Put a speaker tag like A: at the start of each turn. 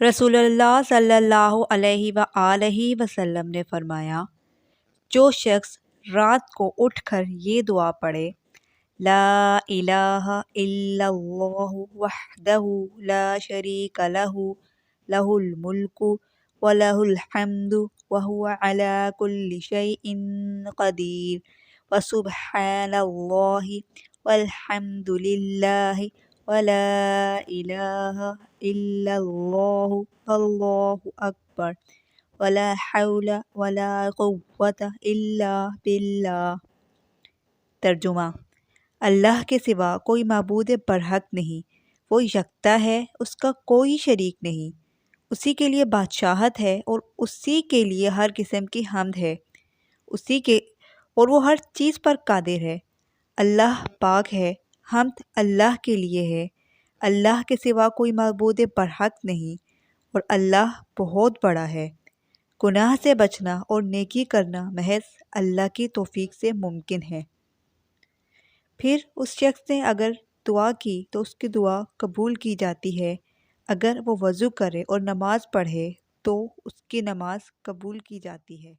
A: رسول اللہ صلی اللہ علیہ وآلہ وسلم نے فرمایا، جو شخص رات کو اٹھ کر یہ دعا پڑھے، لا الہ الا اللہ وحدہ لا شریک لہ لہ الملک ولہ الحمد وہو علی کل شیء قدیر وسبحان اللہ والحمد للہ ولا الہ الا اللہ واللہ اکبر ولا حول ولا قوۃ الا باللہ۔ ترجمہ: اللہ کے سوا کوئی معبود برحق نہیں، وہ یکتا ہے، اس کا کوئی شریک نہیں، اسی کے لیے بادشاہت ہے اور اسی کے لیے ہر قسم کی حمد ہے، اور وہ ہر چیز پر قادر ہے۔ اللہ پاک ہے، حمد اللہ کے لیے ہے، اللہ کے سوا کوئی معبود برحق نہیں اور اللہ بہت بڑا ہے۔ گناہ سے بچنا اور نیکی کرنا محض اللہ کی توفیق سے ممکن ہے۔ پھر اس شخص نے اگر دعا کی تو اس کی دعا قبول کی جاتی ہے، اگر وہ وضو کرے اور نماز پڑھے تو اس کی نماز قبول کی جاتی ہے۔